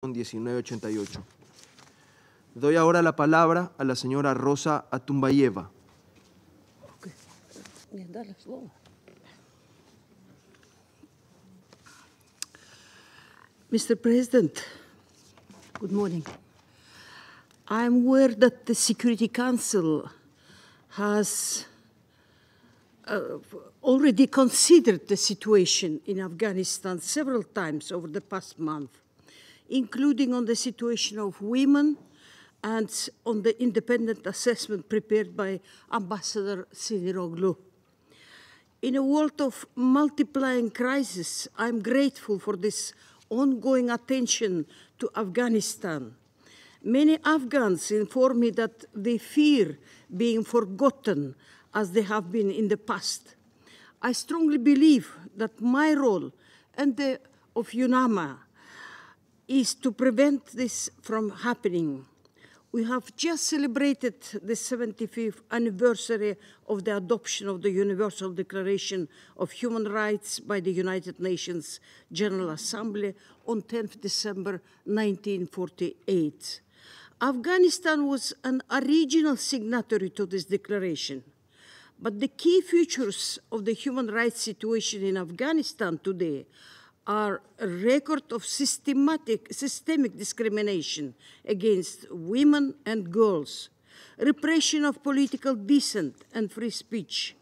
1988. Doy ahora la palabra a la señora Roza Otunbayeva. Mr. President, good morning. I am aware that the Security Council has already considered the situation in Afghanistan several times over the past month, including on the situation of women and on the independent assessment prepared by Ambassador Siniroglu. In a world of multiplying crises, I'm grateful for this ongoing attention to Afghanistan. Many Afghans inform me that they fear being forgotten as they have been in the past. I strongly believe that my role and the of UNAMA is to prevent this from happening. We have just celebrated the 75th anniversary of the adoption of the Universal Declaration of Human Rights by the United Nations General Assembly on 10th December 1948. Afghanistan was an original signatory to this declaration, but the key features of the human rights situation in Afghanistan today are a record of systemic discrimination against women and girls, repression of political dissent and free speech,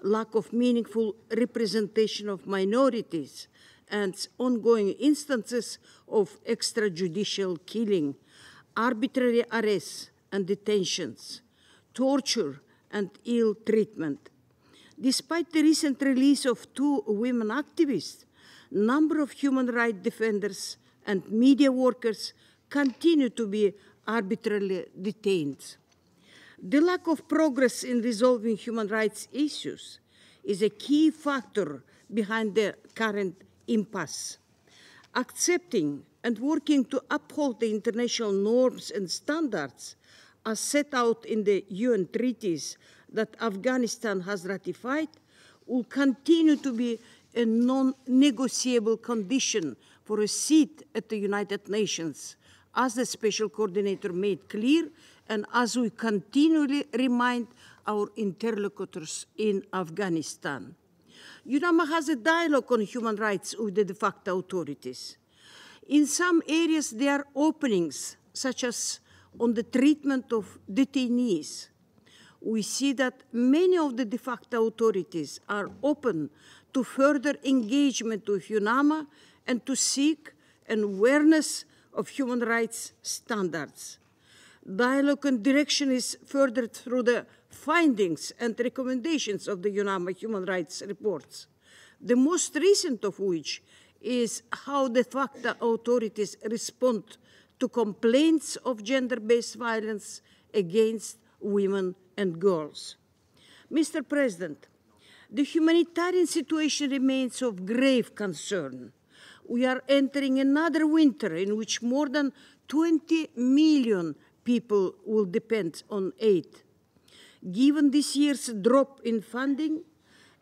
lack of meaningful representation of minorities, and ongoing instances of extrajudicial killing, arbitrary arrests and detentions, torture and ill treatment. Despite the recent release of 2 women activists, number of human rights defenders and media workers continue to be arbitrarily detained. The lack of progress in resolving human rights issues is a key factor behind the current impasse. Accepting and working to uphold the international norms and standards as set out in the UN treaties that Afghanistan has ratified will continue to be a non-negotiable condition for a seat at the United Nations, as the Special Coordinator made clear and as we continually remind our interlocutors in Afghanistan. UNAMA has a dialogue on human rights with the de facto authorities. In some areas, there are openings, such as on the treatment of detainees. We see that many of the de facto authorities are open to further engagement with UNAMA and to seek an awareness of human rights standards. Dialogue and direction is furthered through the findings and recommendations of the UNAMA human rights reports, the most recent of which is how de facto authorities respond to complaints of gender-based violence against women and girls. Mr. President, the humanitarian situation remains of grave concern. We are entering another winter in which more than 20 million people will depend on aid. Given this year's drop in funding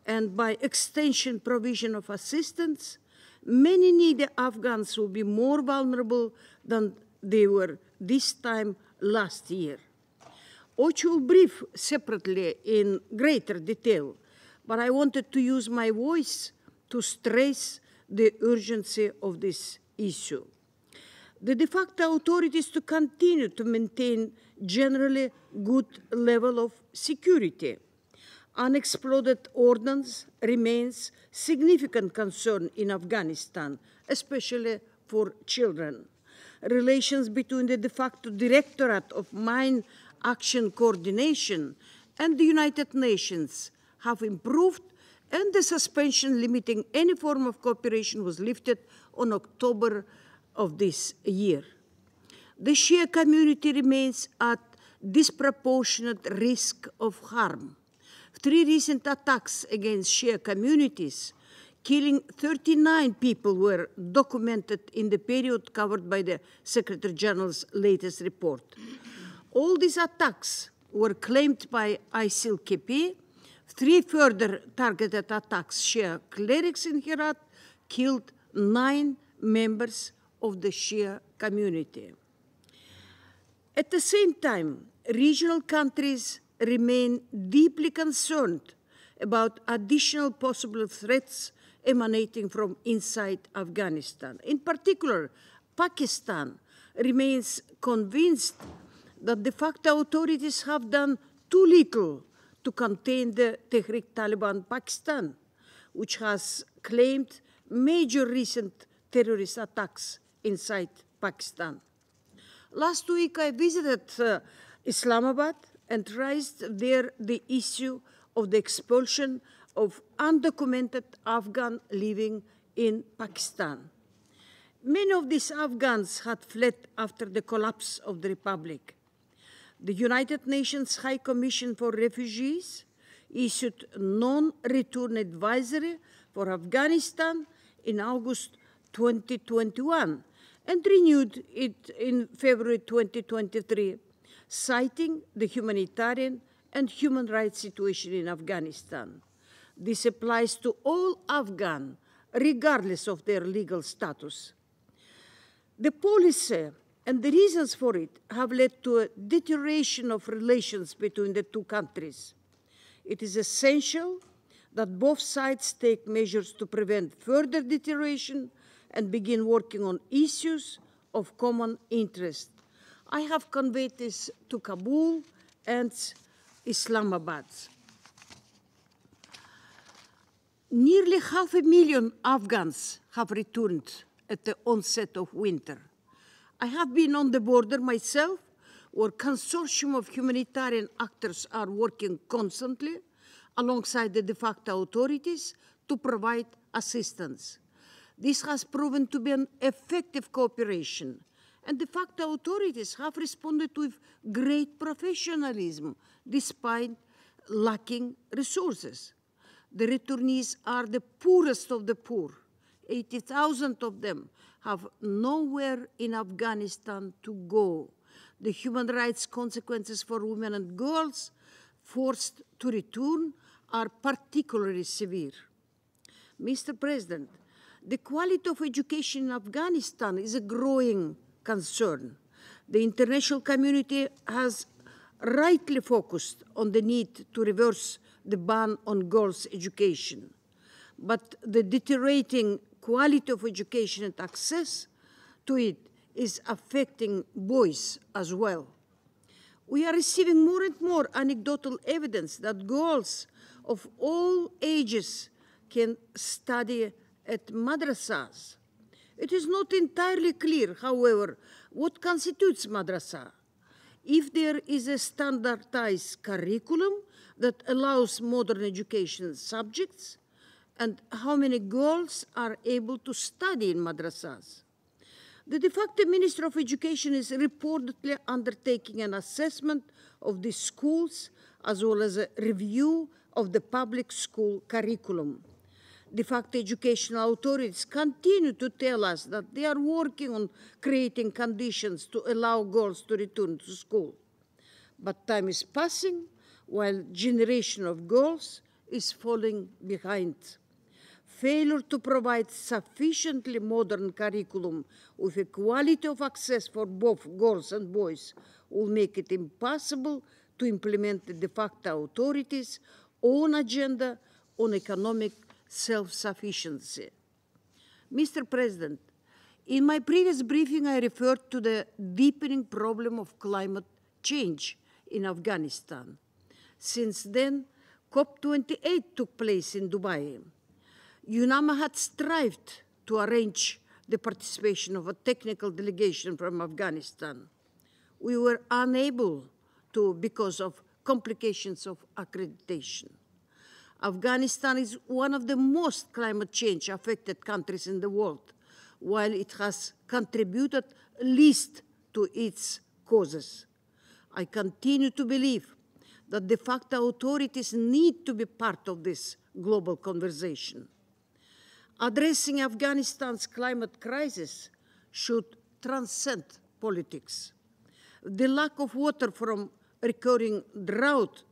and by extension provision of assistance, many needy Afghans will be more vulnerable than they were this time last year. OCHA will brief separately in greater detail, but I wanted to use my voice to stress the urgency of this issue. The de facto authorities to continue to maintain generally good level of security. Unexploded ordnance remains significant concern in Afghanistan, especially for children. Relations between the de facto Directorate of Mine Action Coordination and the United Nations have improved, and the suspension limiting any form of cooperation was lifted on October of this year. The Shia community remains at disproportionate risk of harm. 3 recent attacks against Shia communities, killing 39 people, were documented in the period covered by the Secretary General's latest report. All these attacks were claimed by ISIL-KP. 3 further targeted attacks, Shia clerics in Herat killed 9 members of the Shia community. At the same time, regional countries remain deeply concerned about additional possible threats emanating from inside Afghanistan. In particular, Pakistan remains convinced that de facto authorities have done too little to contain the Tehrik-Taliban Pakistan, which has claimed major recent terrorist attacks inside Pakistan. Last week, I visited Islamabad and raised there the issue of the expulsion of undocumented Afghans living in Pakistan. Many of these Afghans had fled after the collapse of the Republic. The United Nations High Commission for Refugees issued non-return advisory for Afghanistan in August 2021 and renewed it in February 2023, citing the humanitarian and human rights situation in Afghanistan. This applies to all Afghans, regardless of their legal status. The policy and the reasons for it have led to a deterioration of relations between the two countries. It is essential that both sides take measures to prevent further deterioration and begin working on issues of common interest. I have conveyed this to Kabul and Islamabad. Nearly 500,000 Afghans have returned at the onset of winter. I have been on the border myself, where a consortium of humanitarian actors are working constantly alongside the de facto authorities to provide assistance. This has proven to be an effective cooperation, and de facto authorities have responded with great professionalism despite lacking resources. The returnees are the poorest of the poor. 80,000 of them have nowhere in Afghanistan to go. The human rights consequences for women and girls forced to return are particularly severe. Mr. President, the quality of education in Afghanistan is a growing concern. The international community has rightly focused on the need to reverse the ban on girls' education. But the deteriorating quality of education and access to it is affecting boys as well. We are receiving more and more anecdotal evidence that girls of all ages can study at madrasas. It is not entirely clear, however, what constitutes madrasa. If there is a standardized curriculum that allows modern education subjects, and how many girls are able to study in madrasas. The de facto Minister of Education is reportedly undertaking an assessment of these schools as well as a review of the public school curriculum. De facto educational authorities continue to tell us that they are working on creating conditions to allow girls to return to school. But time is passing while a generation of girls is falling behind. Failure to provide sufficiently modern curriculum with a quality of access for both girls and boys will make it impossible to implement the de facto authorities' own agenda on economic self-sufficiency. Mr. President, in my previous briefing, I referred to the deepening problem of climate change in Afghanistan. Since then, COP28 took place in Dubai. UNAMA had strived to arrange the participation of a technical delegation from Afghanistan. We were unable to because of complications of accreditation. Afghanistan is one of the most climate change affected countries in the world, while it has contributed least to its causes. I continue to believe that de facto authorities need to be part of this global conversation. Addressing Afghanistan's climate crisis should transcend politics. The lack of water from recurring drought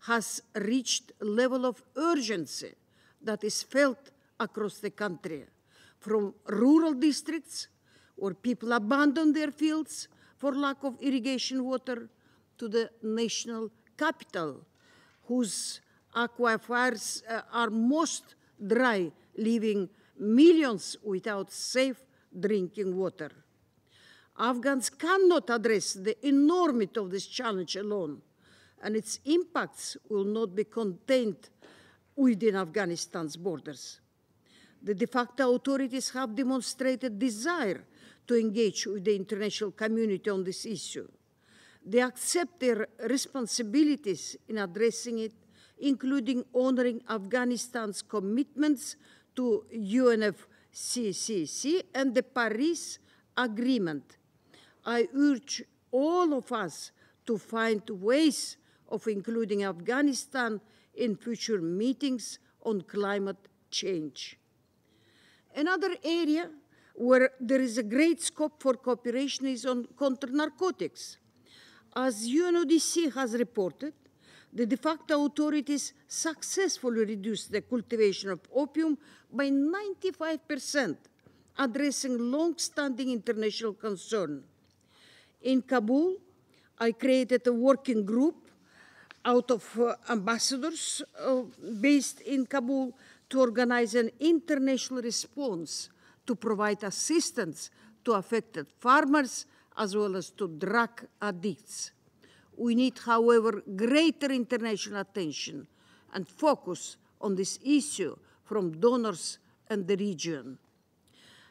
has reached a level of urgency that is felt across the country, from rural districts where people abandon their fields for lack of irrigation water, to the national capital, whose aquifers are most dry, leaving millions without safe drinking water. Afghans cannot address the enormity of this challenge alone, and its impacts will not be contained within Afghanistan's borders. The de facto authorities have demonstrated desire to engage with the international community on this issue. They accept their responsibilities in addressing it, including honoring Afghanistan's commitments to UNFCCC and the Paris Agreement. I urge all of us to find ways of including Afghanistan in future meetings on climate change. Another area where there is a great scope for cooperation is on counter-narcotics. As UNODC has reported, the de facto authorities successfully reduced the cultivation of opium by 95%, addressing long-standing international concern. In Kabul, I created a working group out of ambassadors based in Kabul to organize an international response to provide assistance to affected farmers as well as to drug addicts. We need, however, greater international attention and focus on this issue from donors and the region.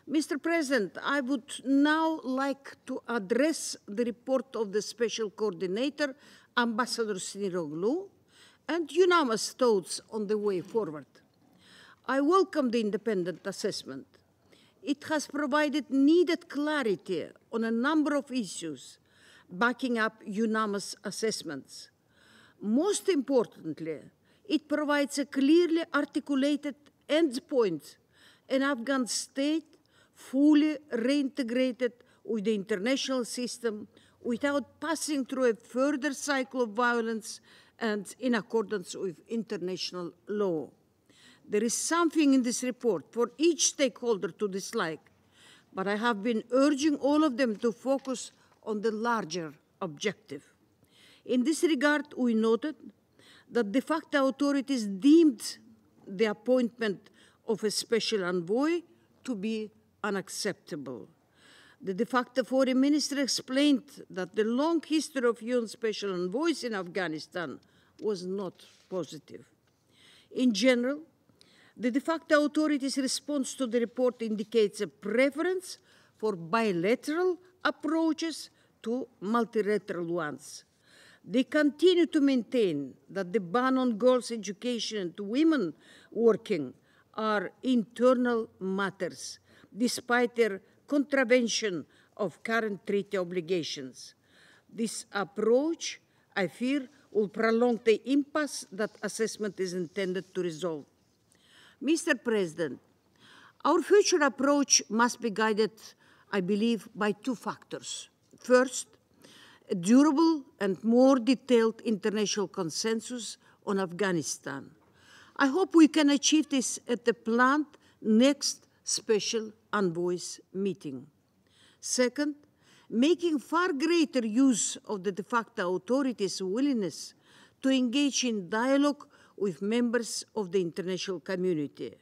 Mr. President, I would now like to address the report of the Special Coordinator, Ambassador Siniroglu, and UNAMA's thoughts on the way forward. I welcome the independent assessment. It has provided needed clarity on a number of issues, backing up UNAMA's assessments. Most importantly, it provides a clearly articulated endpoint, an Afghan state fully reintegrated with the international system without passing through a further cycle of violence and in accordance with international law. There is something in this report for each stakeholder to dislike, but I have been urging all of them to focus on the larger objective. In this regard, we noted that de facto authorities deemed the appointment of a special envoy to be unacceptable. The de facto foreign minister explained that the long history of UN special envoys in Afghanistan was not positive. In general, the de facto authorities' response to the report indicates a preference for bilateral approaches to multilateral ones. They continue to maintain that the ban on girls' education and women working are internal matters, despite their contravention of current treaty obligations. This approach, I fear, will prolong the impasse that assessment is intended to resolve. Mr. President, our future approach must be guided, I believe, by two factors. First, a durable and more detailed international consensus on Afghanistan. I hope we can achieve this at the planned next Special Envoys meeting. Second, making far greater use of the de facto authorities' willingness to engage in dialogue with members of the international community.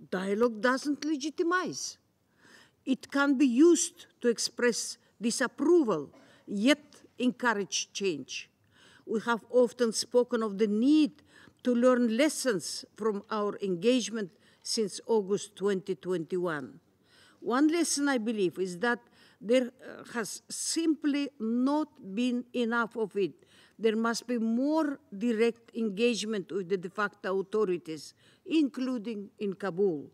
Dialogue doesn't legitimize. It can be used to express disapproval, yet encourage change. We have often spoken of the need to learn lessons from our engagement since August 2021. One lesson, I believe, is that there has simply not been enough of it. There must be more direct engagement with the de facto authorities, including in Kabul.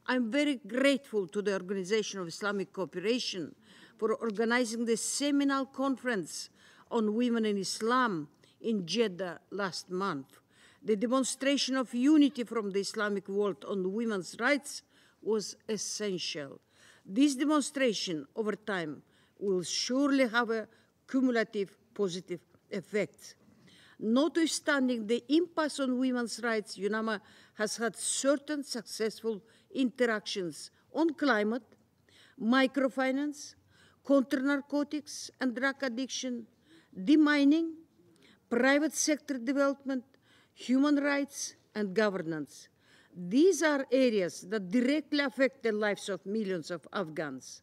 I'm very grateful to the Organization of Islamic Cooperation for organizing the seminal conference on women in Islam in Jeddah last month. The demonstration of unity from the Islamic world on women's rights was essential. This demonstration over time will surely have a cumulative positive effect. Notwithstanding the impasse on women's rights, UNAMA has had certain successful interactions on climate, microfinance, counter-narcotics and drug addiction, demining, private sector development, human rights, and governance. These are areas that directly affect the lives of millions of Afghans.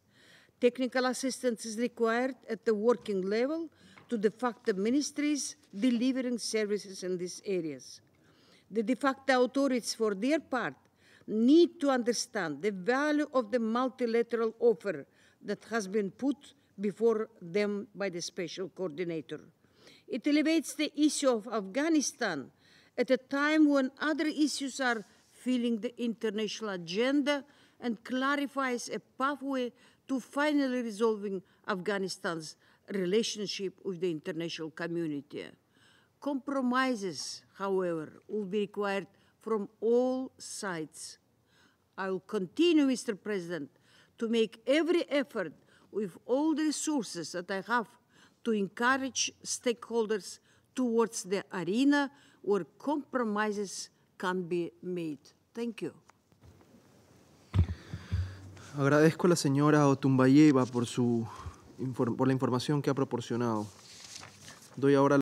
Technical assistance is required at the working level to de facto ministries delivering services in these areas. The de facto authorities, for their part, need to understand the value of the multilateral offer that has been put before them by the special coordinator. It elevates the issue of Afghanistan at a time when other issues are filling the international agenda and clarifies a pathway to finally resolving Afghanistan's relationship with the international community. Compromises, however, will be required from all sides. I will continue, Mr. President, to make every effort with all the resources that I have to encourage stakeholders towards the arena where compromises can be made. Thank you. Agradezco a la señora Otunbayeva por la información que ha proporcionado. Doy ahora